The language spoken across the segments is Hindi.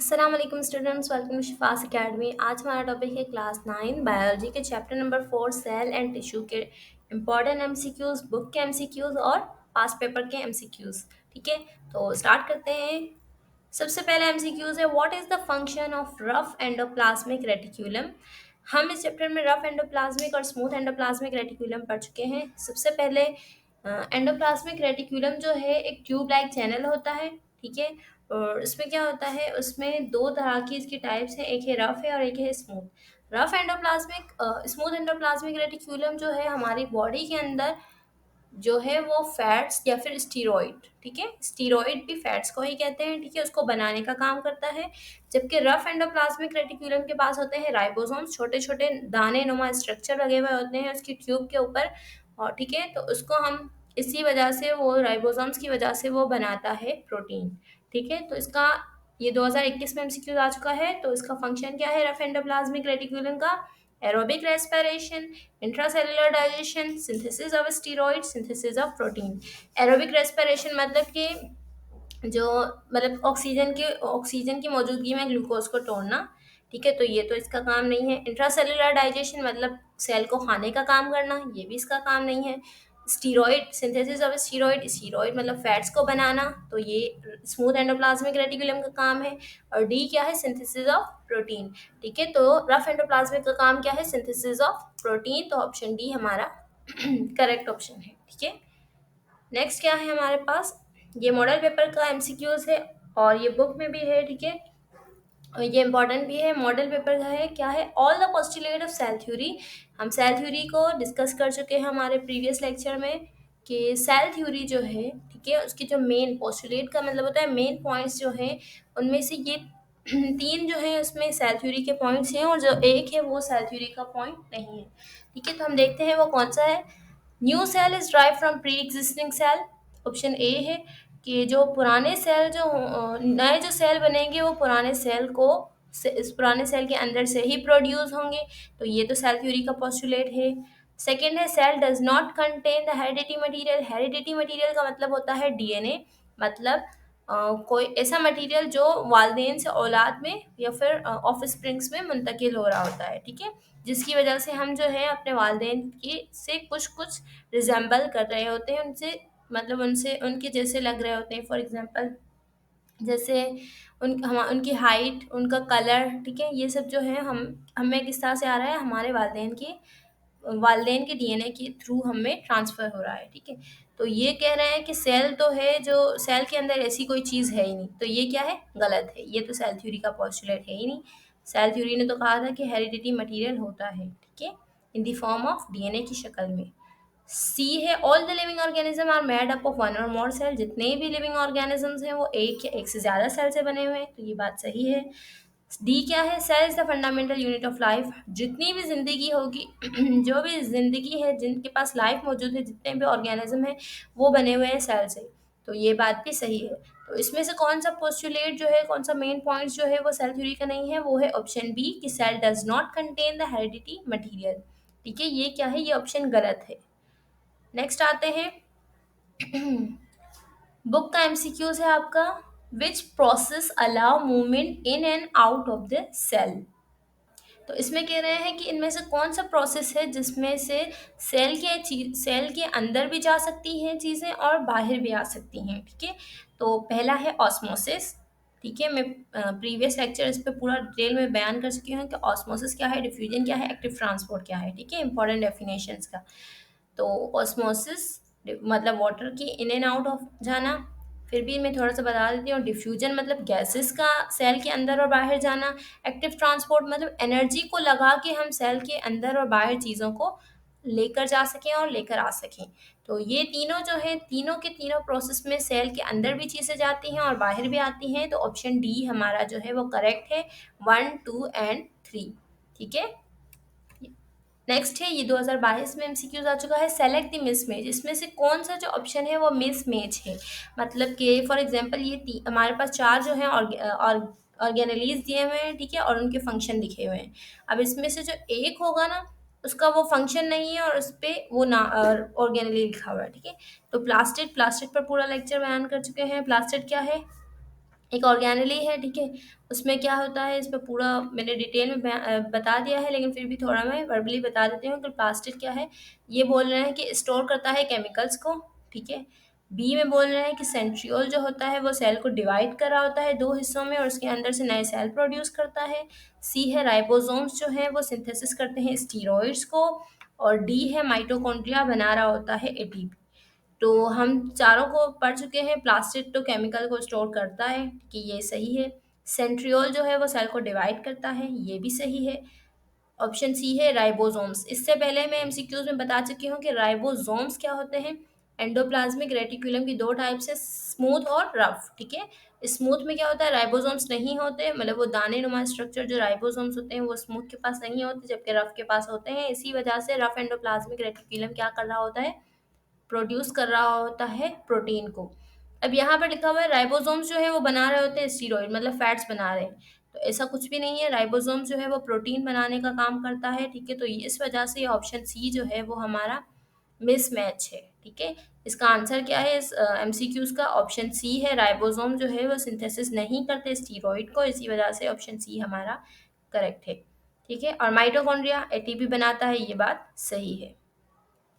अस्सलाम वालेकुम students, welcome to Shifas academy. आज हमारा टॉपिक है क्लास 9 बायोलॉजी के chapter number 4 cell and tissue के इम्पॉर्टेंट एमसीक्यूज, बुक के एमसीक्यूज और पास्ट पेपर के एमसीक्यूज। ठीक है, तो स्टार्ट करते हैं। सबसे पहले एमसीक्यूज है, what is the function of rough endoplasmic reticulum. हम इस चैप्टर में रफ एंडोप्लाज्मिक और स्मूथ एंडोप्लाज्मिक रेटिक्यूलम पढ़ चुके हैं। सबसे पहले एंडोप्लाज्मिक रेटिक्यूलम जो है एक ट्यूब लाइक चैनल होता है। ठीक है, और इसमें क्या होता है, उसमें दो तरह की इसकी टाइप्स हैं, एक है रफ है और एक है smooth. Rough endoplasmic smooth endoplasmic reticulum जो है हमारी बॉडी के अंदर जो है वो फैट्स या फिर स्टीरॉइड, ठीक है, स्टीरॉइड भी फैट्स को ही कहते हैं, ठीक है, उसको बनाने का काम करता है। जबकि रफ एंडोप्लाज्मिक रेटिक्यूलम के पास होते हैं राइबोसोम्स, छोटे छोटे दाने नुमा स्ट्रक्चर लगे हुए होते हैं उसकी ट्यूब के ऊपर। और ठीक है, तो उसको हम इसी वजह से वो राइबोसोम्स की वजह से वो बनाता है प्रोटीन। ठीक है, तो इसका ये 2021 में एमसीक्यू आ चुका है। तो इसका फंक्शन क्या है रफ एंडोप्लाज्मिक रेटिक्यूलम का? Aerobic respiration, intracellular digestion, synthesis of steroid, synthesis of protein. Aerobic respiration मतलब कि जो मतलब ऑक्सीजन की मौजूदगी में ग्लूकोज को तोड़ना। ठीक है, तो ये तो इसका काम नहीं है। इंट्रासेलुलर डाइजेशन मतलब सेल को खाने का काम करना, ये भी इसका काम नहीं है। Steroid, synthesis of steroid, steroid मतलब फैट्स को बनाना, तो ये स्मूथ एंडोप्लाज्मिक रेटिकुलम का काम है। और डी क्या है? Synthesis of protein. ठीक है, तो रफ एंडोप्लाज्मिक का काम क्या है? Synthesis of protein. तो ऑप्शन डी हमारा करेक्ट ऑप्शन है। ठीक है, नेक्स्ट क्या है हमारे पास? ये मॉडल पेपर का एमसीक्यूज है और ये बुक में भी है। ठीक है, और ये इंपॉर्टेंट भी है। मॉडल पेपर का है क्या है? All the postulate of cell theory. हम सेल थ्योरी को डिस्कस कर चुके हैं हमारे प्रीवियस लेक्चर में कि सेल थ्योरी जो है, ठीक है, उसकी जो मेन पोस्टुलेट का मतलब होता है मेन पॉइंट्स जो हैं, उनमें से ये तीन जो है उसमें सेल थ्योरी के पॉइंट्स हैं और जो एक है वो सेल थ्योरी का पॉइंट नहीं है। ठीक है, तो हम देखते हैं वो कौन सा है। New cell is drive from pre existing cell. Option A है कि जो पुराने सेल जो नए जो सेल बनेंगे वो पुराने सेल को इस पुराने सेल के अंदर से ही प्रोड्यूस होंगे। तो ये तो सेल थ्योरी का पोस्टुलेट है। सेकेंड है cell does not contain the heredity material. Heredity material का मतलब होता है डीएनए, मतलब कोई ऐसा मटेरियल जो वालदेन से औलाद में या फिर ऑफ स्प्रिंग्स में मुंतकिल हो रहा होता है। ठीक है, जिसकी वजह से हम जो है अपने वालदेन की से कुछ कुछ रिजेंबल कर रहे होते हैं, उनसे मतलब उनसे उनके जैसे लग रहे होते हैं। फॉर एग्जांपल जैसे उनकी हाइट, उनका कलर, ठीक है, ये सब जो है हम हमें किस तरह से आ रहा है? हमारे वालदेन के डीएनए के थ्रू हमें ट्रांसफ़र हो रहा है। ठीक है, तो ये कह रहे हैं कि सेल तो है, जो सेल के अंदर ऐसी कोई चीज़ है ही नहीं, तो ये क्या है? गलत है, ये तो सेल थ्योरी का पोस्टुलेट है ही नहीं। सेल थ्योरी ने तो कहा था कि हेरिडिटी मटेरियल होता है, ठीक है, in the form of DNA की शक्ल में। सी है all the living organism are made up of one और मोर सेल। जितने भी लिविंग ऑर्गेनिजम्स हैं वो एक या एक से ज़्यादा सेल से बने हुए हैं, तो ये बात सही है। डी क्या है? Cell is the fundamental unit of life. जितनी भी जिंदगी होगी जो भी जिंदगी है, जिनके पास लाइफ मौजूद है, जितने भी ऑर्गेनिज्म है वो बने हुए हैं सेल से, तो ये बात भी सही है। तो इसमें से कौन सा पोस्टुलेट जो है, कौन सा मेन पॉइंट जो है वो सेल थ्योरी का नहीं है? वो है ऑप्शन बी कि cell does not contain the heredity material. ठीक है, ये क्या है? ये ऑप्शन गलत है। नेक्स्ट आते हैं बुक का एमसीक्यूज है आपका, which process allow movement in and out of the cell. तो इसमें कह रहे हैं कि इनमें से कौन सा प्रोसेस है जिसमें से सेल के अंदर भी जा सकती हैं चीज़ें और बाहर भी आ सकती हैं। ठीक है, तो पहला है ऑस्मोसिस। ठीक है, मैं प्रीवियस लेक्चर इस पे पूरा डिटेल में बयान कर चुकी हूँ कि ऑस्मोसिस क्या है, डिफ्यूजन क्या है, एक्टिव ट्रांसपोर्ट क्या है। ठीक है, इंपॉर्टेंट डेफिनेशंस का। तो ऑस्मोसिस मतलब वाटर की इन एंड आउट ऑफ जाना। फिर भी मैं थोड़ा सा बता देती हूँ, डिफ्यूजन मतलब गैसेस का सेल के अंदर और बाहर जाना। एक्टिव ट्रांसपोर्ट मतलब एनर्जी को लगा के हम सेल के अंदर और बाहर चीज़ों को लेकर जा सकें और लेकर आ सकें। तो ये तीनों जो है, तीनों के तीनों प्रोसेस में सेल के अंदर भी चीज़ें जाती हैं और बाहर भी आती हैं। तो ऑप्शन डी हमारा जो है वो करेक्ट है, 1, 2 एंड 3। ठीक है, नेक्स्ट है, ये 2022 में एमसीक्यूज आ चुका है, सेलेक्ट द मिसमैच। इसमें से कौन सा जो ऑप्शन है वो मिसमैच है? मतलब कि फॉर एग्जांपल ये हमारे पास चार जो हैं ऑर्गेनेलीज दिए हुए हैं, ठीक है, और उनके फंक्शन लिखे हुए हैं। अब इसमें से जो एक होगा ना, उसका वो फंक्शन नहीं है और उस पर वो ना ऑर्गेनेली लिखा हुआ है। ठीक है, तो प्लास्टिड, प्लास्टिड पर पूरा लेक्चर बयान कर चुके हैं। प्लास्टिड क्या है? एक ऑर्गेनेली है, ठीक है। उसमें क्या होता है, इस पे पूरा मैंने डिटेल में बता दिया है, लेकिन फिर भी थोड़ा मैं वर्बली बता देती हूँ कि प्लास्टिड क्या है। ये बोल रहे हैं कि स्टोर करता है केमिकल्स को, ठीक है। बी में बोल रहे हैं कि सेंट्रियोल जो होता है वो सेल को डिवाइड कर रहा होता है दो हिस्सों में और उसके अंदर से नए सेल प्रोड्यूस करता है। सी है राइबोसोम्स जो है वो सिंथेसिस करते हैं स्टीरॉइड्स को। और डी है माइटोकॉन्ड्रिया बना रहा होता है एटीपी। तो हम चारों को पढ़ चुके हैं। प्लास्टिड तो केमिकल को स्टोर करता है कि ये सही है। सेंट्रियोल जो है वो सेल को डिवाइड करता है, ये भी सही है। ऑप्शन सी है राइबोसोम्स। इससे पहले मैं एमसीक्यूज में बता चुकी हूँ कि राइबोसोम्स क्या होते हैं। एंडोप्लाज्मिक रेटिकुलम की दो टाइप्स है, स्मूथ और रफ, ठीक है। स्मूथ में क्या होता है, राइबोसोम्स नहीं होते, मतलब वो दाने नुमा स्ट्रक्चर जो राइबोसोम्स होते हैं वो स्मूथ के पास नहीं होते, जबकि रफ के पास होते हैं। इसी वजह से रफ एंडोप्लाज्मिक रेटिकुलम क्या कर रहा होता है, प्रोड्यूस कर रहा होता है प्रोटीन को। अब यहाँ पर लिखा हुआ है राइबोसोम्स जो है वो बना रहे होते हैं स्टीरॉइड, मतलब फैट्स बना रहे हैं। तो ऐसा कुछ भी नहीं है, राइबोसोम जो है वो प्रोटीन बनाने का काम करता है, ठीक है। तो इस वजह से ऑप्शन सी जो है वो हमारा मिसमैच है, ठीक है। इसका आंसर क्या है इस एमसीक्यूज का, ऑप्शन सी है। राइबोसोम जो है वो सिंथेसिस नहीं करते स्टीरॉइड को, इसी वजह से ऑप्शन सी हमारा करेक्ट है, ठीक है। और माइटोकॉन्ड्रिया एटीपी बनाता है, ये बात सही है,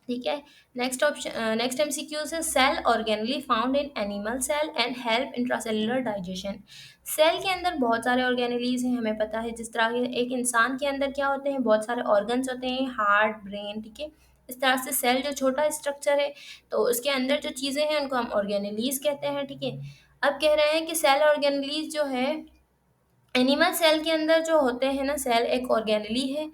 ठीक है। नेक्स्ट ऑप्शन, नेक्स्ट एमसीक्यूज है cell organelle found in animal cell and help intracellular digestion. Cell के अंदर बहुत सारे ऑर्गेनलीज हैं, हमें पता है। जिस तरह के एक इंसान के अंदर क्या होते हैं, बहुत सारे ऑर्गन्स होते हैं, हार्ट, ब्रेन, ठीक है। इस तरह से सेल जो छोटा स्ट्रक्चर है, तो उसके अंदर जो चीज़ें हैं उनको हम ऑर्गेनलीज कहते हैं, ठीक है। अब कह रहे हैं कि सेल ऑर्गेनलीज जो है एनिमल सेल के अंदर जो होते हैं ना, सेल एक ऑर्गेनली है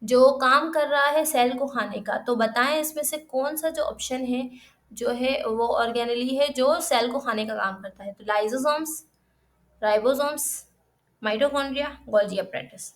जो काम कर रहा है सेल को खाने का। तो बताएं इसमें से कौन सा जो ऑप्शन है जो है वो ऑर्गेनली है जो सेल को खाने का काम करता है। तो lysosomes, ribosomes, mitochondria, Golgi apparatus।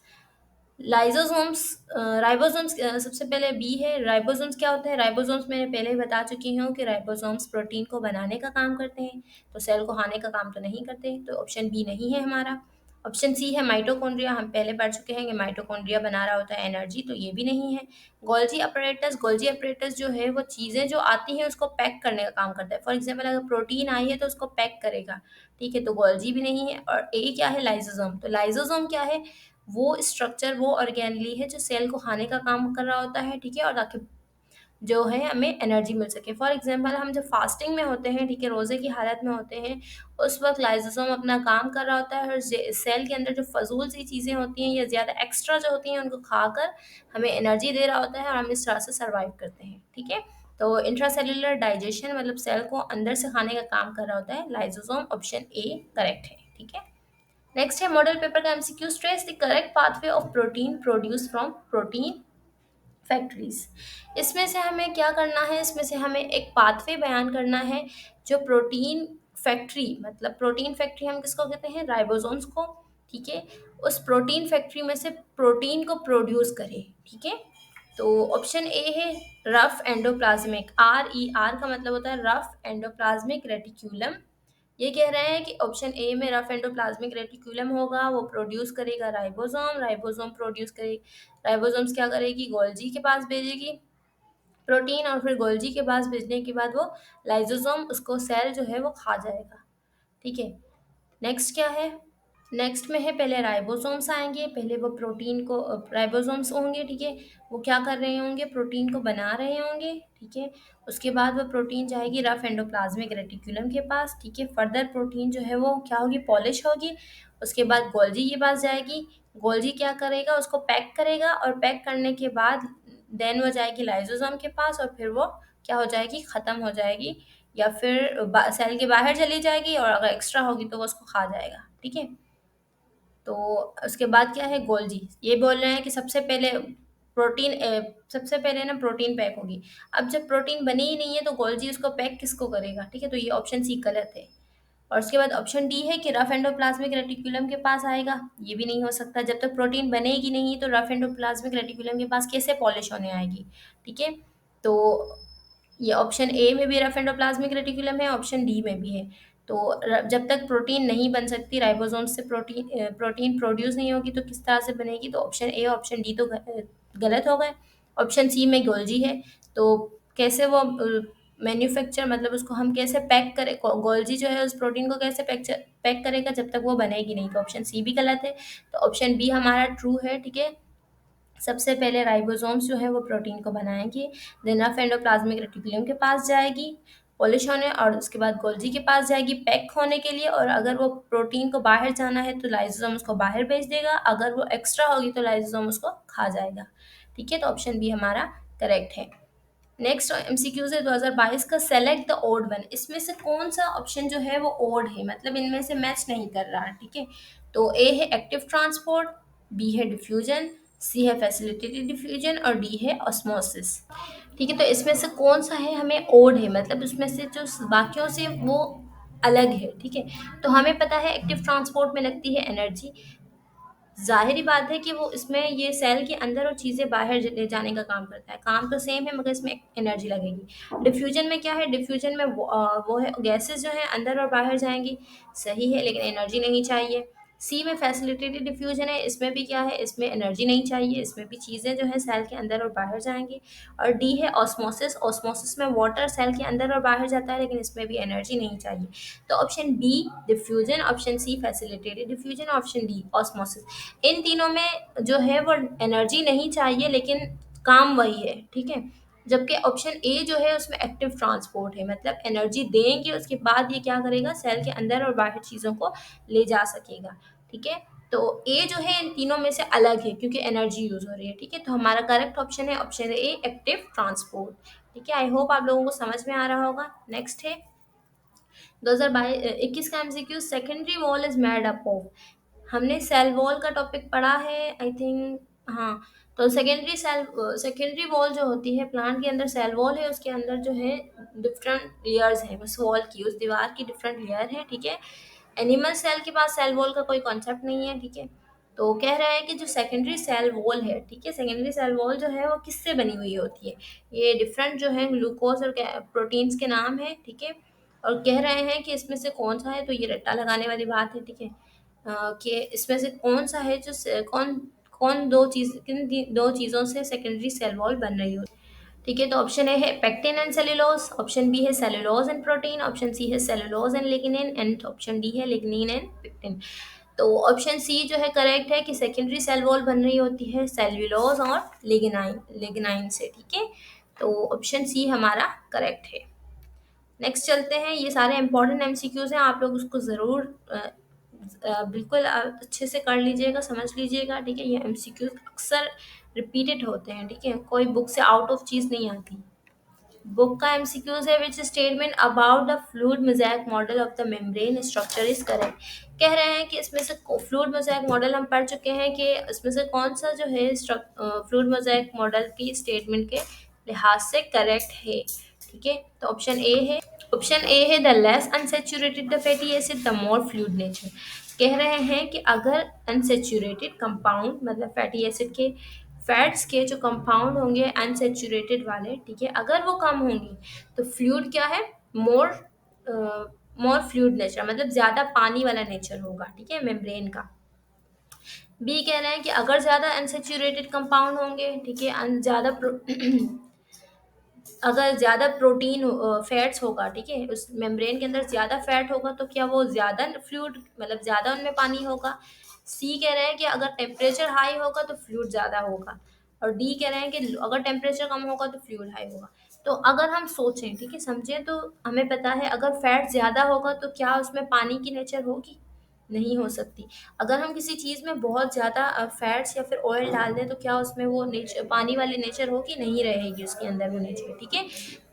Lysosomes, ribosomes सबसे पहले बी है। राइबोसोम्स क्या होते हैं, राइबोसोम्स मैंने पहले ही बता चुकी हूँ कि राइबोसोम्स प्रोटीन को बनाने का काम करते हैं, तो सेल को खाने का काम तो नहीं करते, तो ऑप्शन बी नहीं है हमारा। ऑप्शन सी है माइटोकॉन्ड्रिया, हम पहले पढ़ चुके हैं कि माइटोकॉन्ड्रिया बना रहा होता है एनर्जी, तो ये भी नहीं है। गोल्जी अपरेटस, गोल्जी अपरेटस जो है वो चीज़ें जो आती हैं उसको पैक करने का काम करता है। फॉर एग्जाम्पल अगर प्रोटीन आई है तो उसको पैक करेगा, ठीक है, तो गोल्जी भी नहीं है। और ए क्या है, लाइजोसोम। तो लाइजोसोम क्या है, वो स्ट्रक्चर, वो ऑर्गेनली है जो सेल को खाने का काम कर रहा होता है, ठीक है, और ताकि जो है हमें एनर्जी मिल सके। फॉर एग्जांपल हम जब फास्टिंग में होते हैं, ठीक है, रोज़े की हालत में होते हैं, उस वक्त लाइसोसोम अपना काम कर रहा होता है और सेल के अंदर जो फजूल सी चीज़ें होती हैं या ज़्यादा एक्स्ट्रा जो होती हैं उनको खाकर हमें एनर्जी दे रहा होता है और हम इस तरह से सर्वाइव करते हैं, ठीक है। तो इंट्रासेल्युलर डाइजेशन मतलब सेल को अंदर से खाने का काम कर रहा होता है लाइसोसोम। ऑप्शन ए करेक्ट है, ठीक है। नेक्स्ट है मॉडल पेपर का MCQ, stress the correct pathway of protein produce from protein factories. इसमें से हमें क्या करना है, इसमें से हमें एक पाथवे बयान करना है जो प्रोटीन फैक्ट्री, मतलब प्रोटीन फैक्ट्री हम किसको कहते हैं, राइबोसोम्स को, ठीक है। उस प्रोटीन फैक्ट्री में से प्रोटीन को प्रोड्यूस करे, ठीक है। तो ऑप्शन ए है rough endoplasmic, R E R का मतलब होता है रफ एंडोप्लाज्मिक रेटिक्यूलम। ये कह रहे हैं कि ऑप्शन ए में रफ एंडोप्लाज्मिक रेटिक्यूलम होगा, वो प्रोड्यूस करेगा राइबोसोम, राइबोसोम प्रोड्यूस करेगी, राइबोसोम्स क्या करेगी, गोल्जी के पास भेजेगी प्रोटीन, और फिर गोल्जी के पास भेजने के बाद वो लाइसोसोम उसको सेल जो है वो खा जाएगा, ठीक है। नेक्स्ट क्या है, नेक्स्ट में है पहले राइबोसोम्स आएंगे, पहले वो प्रोटीन को, राइबोसोम्स होंगे, ठीक है, वो क्या कर रहे होंगे, प्रोटीन को बना रहे होंगे, ठीक है। उसके बाद वो प्रोटीन जाएगी रफ एंडोप्लाज्मिक रेटिकुलम के पास, ठीक है। फर्दर प्रोटीन जो है वो क्या होगी, पॉलिश होगी। उसके बाद गोल्जी के पास जाएगी, गोल्जी क्या करेगा, उसको पैक करेगा, और पैक करने के बाद देन वो जाएगी लाइसोसोम के पास, और फिर वो क्या हो जाएगी, ख़त्म हो जाएगी, या फिर सेल के बाहर चली जाएगी, और अगर एक्स्ट्रा होगी तो वो उसको खा जाएगा, ठीक है। तो उसके बाद क्या है, गोल्जी ये बोल रहे हैं कि सबसे पहले प्रोटीन सबसे पहले ना प्रोटीन पैक होगी। अब जब प्रोटीन बनी ही नहीं है तो गोल्जी उसको पैक किसको करेगा, ठीक है। तो ये ऑप्शन सी गलत है। और उसके बाद ऑप्शन डी है कि रफ एंडोप्लाज्मिक रेटिकुलम के पास आएगा, ये भी नहीं हो सकता, जब तक प्रोटीन बनेगी नहीं तो रफ एंडोप्लाज्मिक रेटिकुलम के पास कैसे पॉलिश होने आएगी, ठीक है। तो ये ऑप्शन ए में भी रफ एंडोप्लाज्मिक रेटिकुलम है, ऑप्शन डी में भी है। तो जब तक प्रोटीन नहीं बन सकती, राइबोसोम से प्रोटीन प्रोड्यूस नहीं होगी, तो किस तरह से बनेगी, तो ऑप्शन ए ऑप्शन डी तो गलत हो गए। ऑप्शन सी में गोल्जी है, तो कैसे वो मैन्युफैक्चर मतलब उसको हम कैसे पैक करें, गोल्जी जो है उस प्रोटीन को कैसे पैक करेगा जब तक वो बनेगी नहीं। तो ऑप्शन सी भी गलत है। तो ऑप्शन बी हमारा ट्रू है, ठीक है। सबसे पहले राइबोसोम्स जो है वो प्रोटीन को बनाएंगे, देन रफ एंडोप्लाज्मिक रेटिकुलम के पास जाएगी, पॉलिश होने, और उसके बाद गोल्जी के पास जाएगी पैक होने के लिए। और अगर वो प्रोटीन को बाहर जाना है तो लाइसोसोम उसको बाहर भेज देगा, अगर वो एक्स्ट्रा होगी तो लाइसोसोम उसको खा जाएगा। ठीक है, तो ऑप्शन बी हमारा करेक्ट है। नेक्स्ट एमसीक्यूज है 2022 का, सेलेक्ट द ओड वन। इसमें से कौन सा ऑप्शन जो है वो ओड है, मतलब इनमें से मैच नहीं कर रहा, ठीक है। तो ए है एक्टिव ट्रांसपोर्ट, बी है डिफ्यूजन, सी है फैसिलिटेटेड डिफ्यूजन, और डी है ऑस्मोसिस। ठीक है, तो इसमें से कौन सा है हमें ओड है, मतलब उसमें से जो बाकियों से वो अलग है, ठीक है। तो हमें पता है एक्टिव ट्रांसपोर्ट में लगती है एनर्जी, ज़ाहिर-सी बात है कि वो इसमें ये सेल के अंदर और चीज़ें बाहर ले जाने का काम करता है। काम तो सेम है मगर इसमें एनर्जी लगेगी। डिफ्यूजन में क्या है, डिफ्यूजन में वो है गैसेज़ जो हैं अंदर और बाहर जाएँगी, सही है, लेकिन एनर्जी नहीं चाहिए। सी में फैसिलिटेटेड डिफ्यूजन है, इसमें भी क्या है, इसमें एनर्जी नहीं चाहिए, इसमें भी चीज़ें जो हैं सेल के अंदर और बाहर जाएँगी। और डी है ऑस्मोसिस, ऑस्मोसिस में वाटर सेल के अंदर और बाहर जाता है, लेकिन इसमें भी एनर्जी नहीं चाहिए। तो option B diffusion, option C facilitated diffusion, option D osmosis. इन तीनों में जो है वो एनर्जी नहीं चाहिए, लेकिन काम वही है, ठीक है। जबकि ऑप्शन ए जो है उसमें एक्टिव ट्रांसपोर्ट है, मतलब एनर्जी देंगे उसके बाद ये क्या करेगा, सेल के अंदर और बाहर चीज़ों को ले जा सकेगा, ठीक है। तो ए जो है इन तीनों में से अलग है क्योंकि एनर्जी यूज हो रही है, ठीक है। तो हमारा करेक्ट ऑप्शन है ऑप्शन ए एक्टिव ट्रांसपोर्ट, ठीक है। आई होप आप लोगों को समझ में आ रहा होगा। नेक्स्ट है 2021 का MCQ, secondary wall is made up of. हमने सेल वॉल का टॉपिक पढ़ा है आई थिंक, हाँ। तो सेकेंडरी वॉल जो होती है प्लांट के अंदर, सेल वॉल है उसके अंदर जो है डिफरेंट लेयर्स हैं उस वॉल की, उस दीवार की डिफरेंट लेयर है, ठीक है। एनिमल सेल के पास सेल वॉल का कोई कॉन्सेप्ट नहीं है, ठीक है। तो कह रहा है कि जो सेकेंडरी सेल वॉल है, ठीक है, सेकेंडरी सेल वॉल जो है वो किससे बनी हुई होती है। ये डिफरेंट जो है ग्लूकोज और प्रोटीन्स के नाम है, ठीक है। और कह रहे हैं कि इसमें से कौन सा है, तो ये रट्टा लगाने वाली बात है, ठीक है। कि इसमें से कौन सा है जो कौन कौन दो चीज़ों से सेकेंडरी सेल वॉल बन रही हो, ठीक है। तो ऑप्शन ए है pectin and cellulose, option B है cellulose and protein, option C है cellulose and lignin, and option D है लिग्निन एंड पेक्टिन। तो ऑप्शन सी जो है करेक्ट है कि सेकेंडरी सेल वॉल बन रही होती है सेल्यूलोज और लिग्नाइन से, ठीक है। तो ऑप्शन सी हमारा करेक्ट है। नेक्स्ट चलते हैं, ये सारे इंपॉर्टेंट एमसीक्यूज हैं, आप लोग उसको ज़रूर बिल्कुल अच्छे से कर लीजिएगा, समझ लीजिएगा, ठीक है। ये एमसीक्यूज अक्सर रिपीटेड होते हैं, ठीक है, कोई बुक से आउट ऑफ चीज़ नहीं आती। बुक का एमसीक्यूज है, which statement about the fluid mosaic model of the membrane structure is correct. कह रहे हैं कि इसमें से फ्लूइड मोज़ेक मॉडल हम पढ़ चुके हैं कि इसमें से कौन सा जो है फ्लूइड मोज़ेक मॉडल की स्टेटमेंट के लिहाज से करेक्ट है, ठीक है। तो ऑप्शन ए है the less unsaturated the fatty acid the more fluid nature. कह रहे हैं कि अगर अनसेचुरेटेड कंपाउंड मतलब फैटी एसिड के फैट्स के जो कंपाउंड होंगे अनसेचुरेटेड वाले, ठीक है, अगर वो कम होंगी तो फ्लूइड क्या है, मोर मोर फ्लूइड नेचर, मतलब ज़्यादा पानी वाला नेचर होगा, ठीक है, मेम्ब्रेन का। बी कह रहे हैं कि अगर ज़्यादा अनसेचुरेटेड कंपाउंड होंगे, ठीक है, अगर ज़्यादा प्रोटीन फैट्स होगा, ठीक है, उस मेम्ब्रेन के अंदर ज़्यादा फैट होगा तो क्या वो ज़्यादा फ्लूइड मतलब ज़्यादा उनमें पानी होगा। सी कह रहे हैं कि अगर टेम्परेचर हाई होगा तो फ्लूइड ज़्यादा होगा। और डी कह रहे हैं कि अगर टेम्परेचर कम होगा तो फ्लूइड हाई होगा। तो अगर हम सोचें, ठीक है, समझें, तो हमें पता है अगर फैट ज़्यादा होगा तो क्या उसमें पानी की नेचर होगी, नहीं हो सकती। अगर हम किसी चीज़ में बहुत ज़्यादा फैट्स या फिर ऑयल डाल दें तो क्या उसमें वो नेचर पानी वाली नेचर होगी, नहीं रहेगी उसके अंदर वो नेचर, ठीक है।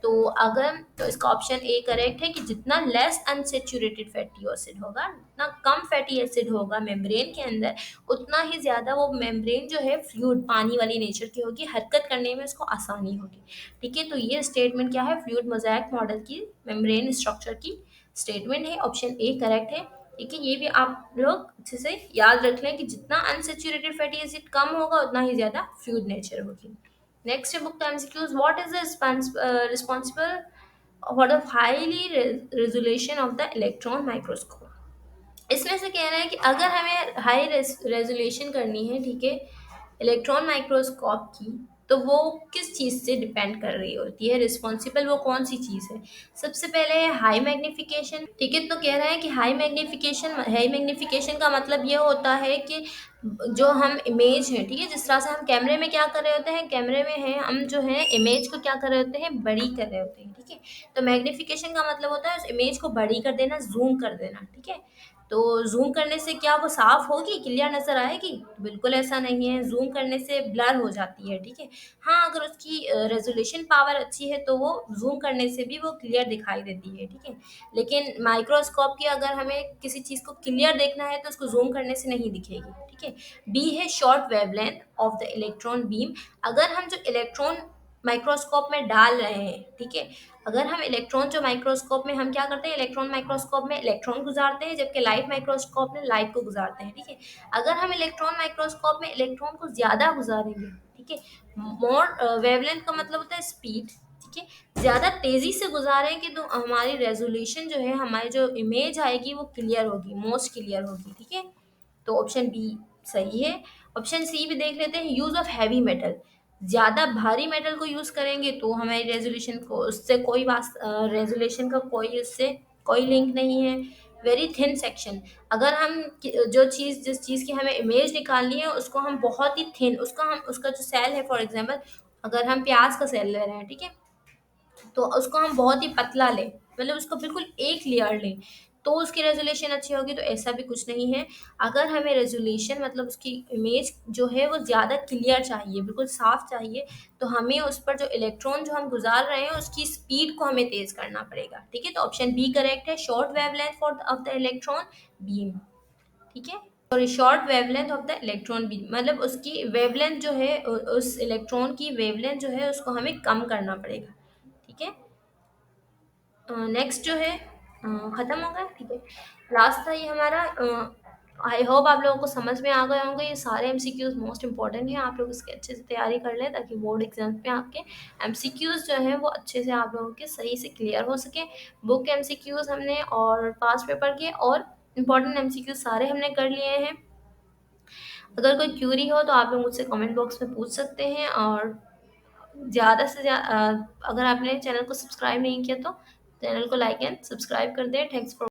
तो अगर तो इसका ऑप्शन ए करेक्ट है कि जितना लेस अनसेचुरेटेड फैटी एसिड होगा, जितना कम फैटी एसिड होगा मेम्ब्रेन के अंदर, उतना ही ज़्यादा वो मेम्ब्रेन जो है फ्लूइड पानी वाली नेचर की होगी, हरकत करने में उसको आसानी होगी, ठीक है। तो ये स्टेटमेंट क्या है, फ्लूइड मोज़ेक मॉडल की मेम्ब्रेन स्ट्रक्चर की स्टेटमेंट है, ऑप्शन ए करेक्ट है, ठीक है। ये भी आप लोग अच्छे से याद रख लें कि जितना अनसेचुरेटेड फैटी एसिड कम होगा उतना ही ज़्यादा फ्लूइड नेचर होगी। नेक्स्ट है बुक का MCQs, what is the responsible for the highly resolution of the electron microscope. इसमें से कह रहे हैं कि अगर हमें हाई रेजोल्यूशन करनी है, ठीक है, इलेक्ट्रॉन माइक्रोस्कोप की, तो वो किस चीज़ से डिपेंड कर रही होती है, रिस्पॉन्सिबल वो कौन सी चीज़ है। सबसे पहले है हाई मैग्नीफिकेशन। ठीक है, तो कह रहा है कि हाई मैग्नीफिकेशन का मतलब ये होता है कि जो हम इमेज है, ठीक है, जिस तरह से हम कैमरे में क्या कर रहे होते हैं, कैमरे में है हम जो है इमेज को क्या कर रहे होते हैं, बड़ी कर रहे होते हैं। ठीक है, तो मैग्नीफिकेशन का मतलब होता है उस इमेज को बड़ी कर देना, जूम कर देना। ठीक है, तो जूम करने से क्या वो साफ होगी, क्लियर नजर आएगी? बिल्कुल ऐसा नहीं है, जूम करने से ब्लर हो जाती है। ठीक है, हाँ, अगर उसकी रेजोल्यूशन पावर अच्छी है तो वो जूम करने से भी वो क्लियर दिखाई देती है। ठीक है, लेकिन माइक्रोस्कोप की अगर हमें किसी चीज़ को क्लियर देखना है तो उसको जूम करने से नहीं दिखेगी। ठीक है, बी है short wavelength of the electron beam. अगर हम जो इलेक्ट्रॉन माइक्रोस्कोप में डाल रहे हैं, ठीक है, अगर हम इलेक्ट्रॉन जो माइक्रोस्कोप में हम क्या करते हैं, इलेक्ट्रॉन माइक्रोस्कोप में इलेक्ट्रॉन गुजारते हैं, जबकि लाइट माइक्रोस्कोप में लाइट को गुजारते हैं। ठीक है, अगर हम इलेक्ट्रॉन माइक्रोस्कोप में इलेक्ट्रॉन को ज़्यादा गुजारेंगे, ठीक है, मोर वेवलेंथ का मतलब होता है स्पीड। ठीक है, ज़्यादा तेज़ी से गुजारेंगे तो हमारी रेजोल्यूशन जो है, हमारी जो इमेज आएगी वो क्लियर होगी, मोस्ट क्लियर होगी। ठीक है, तो ऑप्शन बी सही है। ऑप्शन सी भी देख लेते हैं, यूज़ ऑफ हैवी मेटल। ज़्यादा भारी मेटल को यूज़ करेंगे तो हमारी रेजोल्यूशन को उससे कोई वास रेजोल्यूशन का कोई उससे कोई लिंक नहीं है। Very thin section. अगर हम जो चीज़ जिस चीज़ की हमें इमेज निकालनी है उसको हम बहुत ही थिन, उसका जो सेल है, फॉर एग्जांपल अगर हम प्याज का सेल ले रहे हैं, ठीक है, तो उसको हम बहुत ही पतला लें, मतलब उसको बिल्कुल एक लेयर लें तो उसकी रेजोल्यूशन अच्छी होगी, तो ऐसा भी कुछ नहीं है। अगर हमें रेजोल्यूशन मतलब उसकी इमेज जो है वो ज़्यादा क्लियर चाहिए, बिल्कुल साफ चाहिए, तो हमें उस पर जो इलेक्ट्रॉन जो हम गुजार रहे हैं उसकी स्पीड को हमें तेज़ करना पड़ेगा। ठीक है, तो ऑप्शन बी करेक्ट है, short wavelength for of the electron beam. ठीक है, sorry, short wavelength of the electron beam मतलब उसकी वेवलेंथ जो है उस इलेक्ट्रॉन की वेवलेंथ जो है उसको हमें कम करना पड़ेगा। ठीक है, नेक्स्ट जो है ख़त्म हो गया। ठीक है, लास्ट था ये हमारा। आई होप आप लोगों को समझ में आ गए होंगे, ये सारे एमसीक्यूज मोस्ट इंपॉर्टेंट हैं, आप लोग इसकी अच्छे से तैयारी कर लें ताकि बोर्ड एग्जाम पे आपके एमसीक्यूज जो हैं वो अच्छे से आप लोगों के सही से क्लियर हो सके। बुक एमसीक्यूज हमने और पास पेपर के और इम्पॉर्टेंट एमसीक्यूज सारे हमने कर लिए हैं। अगर कोई क्यूरी हो तो आप लोग मुझसे कमेंट बॉक्स में पूछ सकते हैं, और ज़्यादा से ज़्यादा अगर आपने चैनल को सब्सक्राइब नहीं किया तो चैनल को लाइक एंड सब्सक्राइब कर दें। Thanks for